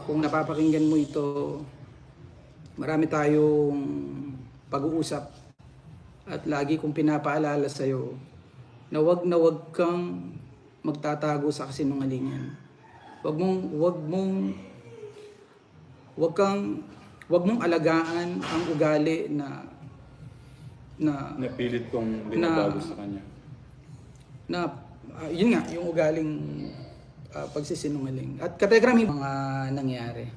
kung napapakinggan mo ito, marami tayong pag-uusap at lagi kong pinapaalala sa'yo na wag kang magtatago sa kasinungalingan. Wag mong alagaan ang ugali na Napilit kong binabago sa kanya. Yun nga, yung ugaling pagsisinungaling. At kategram yung mga nangyari.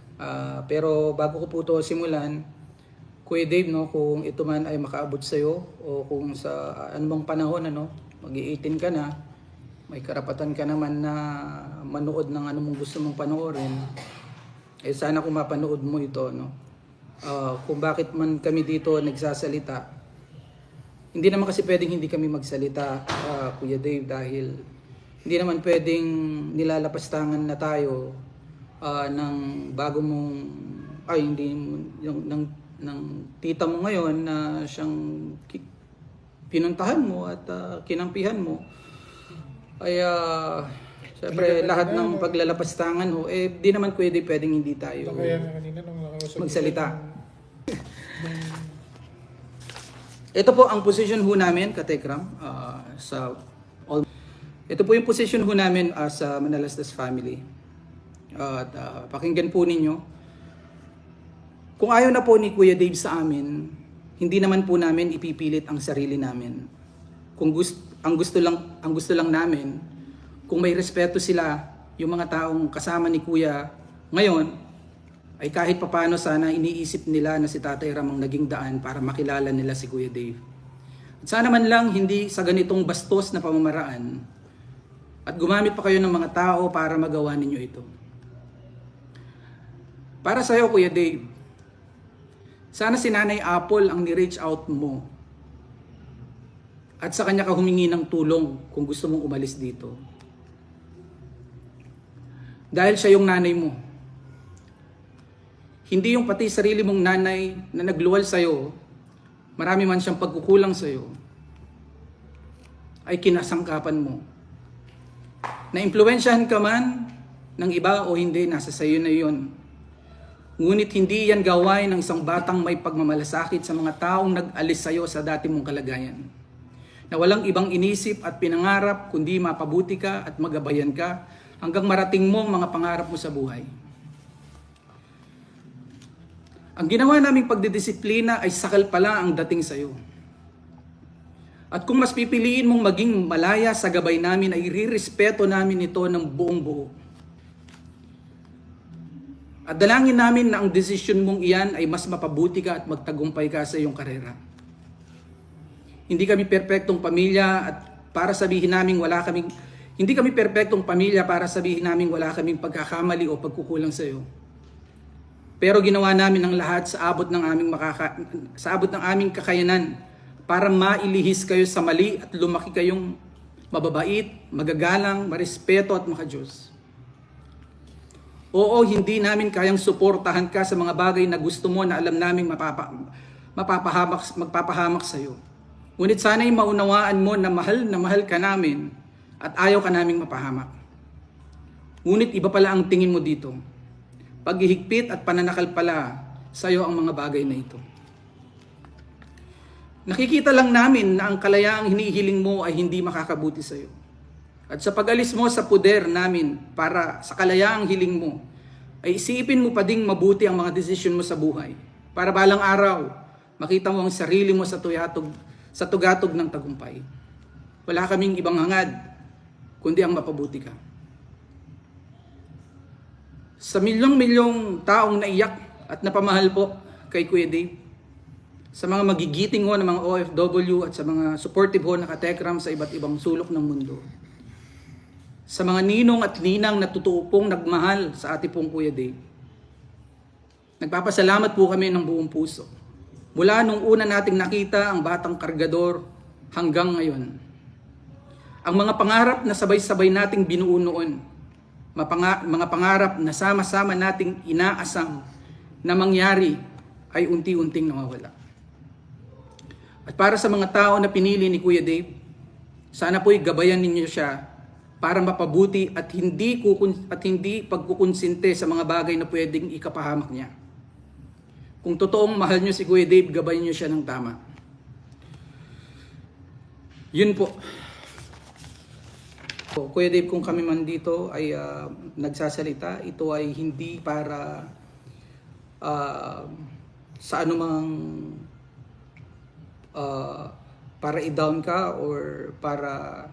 Pero bago ko po ito simulan, Kuya Dave, no, kung ito man ay makaabot sa'yo o kung sa anumang panahon, mag-i-18 ka na, may karapatan ka naman na manood ng anumang gusto mong panoorin, sana kung mapanood mo ito, no? Kung bakit man kami dito nagsasalita, hindi naman kasi pwedeng hindi kami magsalita, Kuya Dave, dahil hindi naman pwedeng nilalapastangan na tayo ng bago mong, hindi, ng tita mo ngayon na siyang pinuntahan mo at kinampihan mo. Kaya, siyempre, lahat ng paglalapastangan di naman pwedeng hindi tayo magsalita. Ito po ang position ho namin, Katekram, ito po yung position ho namin sa Manalastas family. At pakinggan po ninyo. Kung ayaw na po ni Kuya Dave sa amin, hindi naman po namin ipipilit ang sarili namin. Ang gusto lang namin, kung may respeto sila, yung mga taong kasama ni Kuya ngayon, ay kahit papano sana iniisip nila na si Tatay Ram ang naging daan para makilala nila si Kuya Dave. At sana man lang hindi sa ganitong bastos na pamamaraan at gumamit pa kayo ng mga tao para magawa ninyo ito. Para sa iyo, Kuya Dave, sana si Nanay Apple ang ni-reach out mo at sa kanya ka humingi ng tulong kung gusto mong umalis dito. Dahil siya yung nanay mo. Hindi yung pati sarili mong nanay na nagluwal sa'yo, marami man siyang pagkukulang sa'yo, ay kinasangkapan mo. Na-impluwensyahan ka man ng iba o hindi, nasa sayo na yun. Ngunit hindi yan gawain ng isang batang may pagmamalasakit sa mga taong nag-alis sa'yo sa dati mong kalagayan. Na walang ibang inisip at pinangarap kundi mapabuti ka at magabayan ka hanggang marating mo ang mga pangarap mo sa buhay. Ang ginawa naming pagdidisiplina ay sakal pala ang dating sa'yo. At kung mas pipiliin mong maging malaya sa gabay namin, ay irerespeto namin ito ng buong buo. At dalangin namin na ang desisyon mong iyan ay mas mapabuti ka at magtagumpay ka sa iyong karera. Hindi kami perpektong pamilya at para sabihin namin hindi kami perpektong pamilya para sabihin namin wala kaming pagkakamali o pagkukulang sa iyo. Pero ginawa namin ang lahat sa abot ng aming kakayanan para mailihis kayo sa mali at lumaki kayong mababait, magagalang, marespeto at makadiyos. Oo, hindi namin kayang suportahan ka sa mga bagay na gusto mo na alam naming magpapahamak sa iyo. Ngunit sana'y maunawaan mo na mahal ka namin at ayaw ka naming mapahamak. Ngunit iba pala ang tingin mo dito. Paghihigpit at pananakal pala sa iyo ang mga bagay na ito. Nakikita lang namin na ang kalayaang hinihiling mo ay hindi makakabuti sa iyo. At sa pag-alis mo sa puder namin para sa kalayaang hiling mo, ay isipin mo pa ding mabuti ang mga desisyon mo sa buhay. Para balang araw, makita mo ang sarili mo sa tugatog ng tagumpay. Wala kaming ibang hangad, kundi ang mapabuti ka. Sa milyong-milyong taong naiyak at napamahal po kay Kuya Dave, sa mga magigiting ho ng mga OFW at sa mga supportive ho na katekram sa iba't ibang sulok ng mundo, sa mga ninong at ninang na totoo pong nagmahal sa ating pong Kuya Dave, nagpapasalamat po kami ng buong puso. Mula nung una nating nakita ang batang kargador hanggang ngayon. Ang mga pangarap na sabay-sabay nating binuo noon, mga pangarap na sama-sama nating inaasam na mangyari ay unti-unting nawawala. At para sa mga tao na pinili ni Kuya Dave, sana po'y gabayan ninyo siya para mapabuti at hindi pagkukonsinte sa mga bagay na pwedeng ikapahamak niya. Kung totoong mahal niyo si Kuya Dave, gabayan niyo siya ng tama. Yun po. So, Kuya Dave, kung kami man dito ay nagsasalita, ito ay hindi para sa anumang para i-down ka or para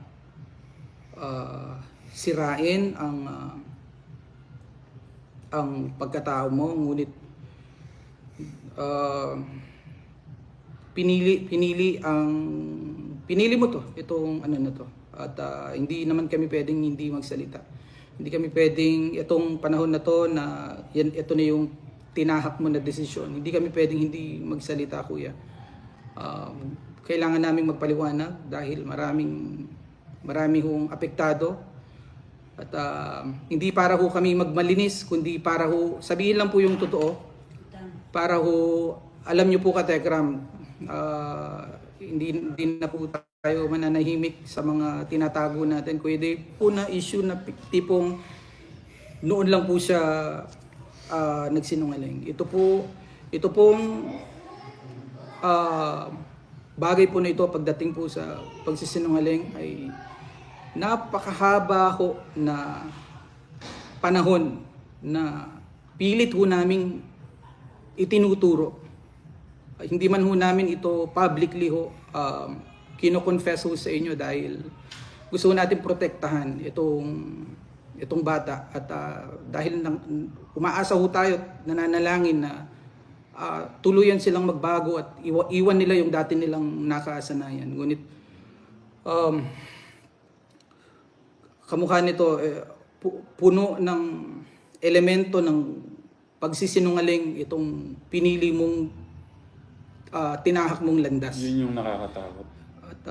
sirain ang pagkatao mo, ngunit pinili mo to, itong ano na to. At hindi naman kami pwedeng hindi magsalita. Hindi kami pwedeng itong panahon na to na ito na yung tinahak mo na desisyon. Hindi kami pwedeng hindi magsalita, kuya. Kailangan naming magpaliwanag dahil marami hong apektado. At hindi para ho kami magmalinis, kundi para ho sabihin lang po yung totoo. Para ho, alam niyo po, Katekram, hindi na po tayo mananahimik sa mga tinatago natin. Kuya Dave, po na issue na tipong noon lang po siya nagsinungaling. Ito pong bagay po na ito pagdating po sa pagsisinungaling ay napakahaba ho na panahon na pilit ho naming itinuturo. Hindi man ho namin ito publicly ho kino-confess ho sa inyo dahil gusto natin protektahan itong bata at dahil umaasa ho tayo at nananalangin na tuluyan silang magbago at iwan nila yung dati nilang nakasanayan. Ngunit kamukha nito puno ng elemento ng pagsisinungaling itong pinili mong tinahak mong landas. Yun yung nakakatakot. At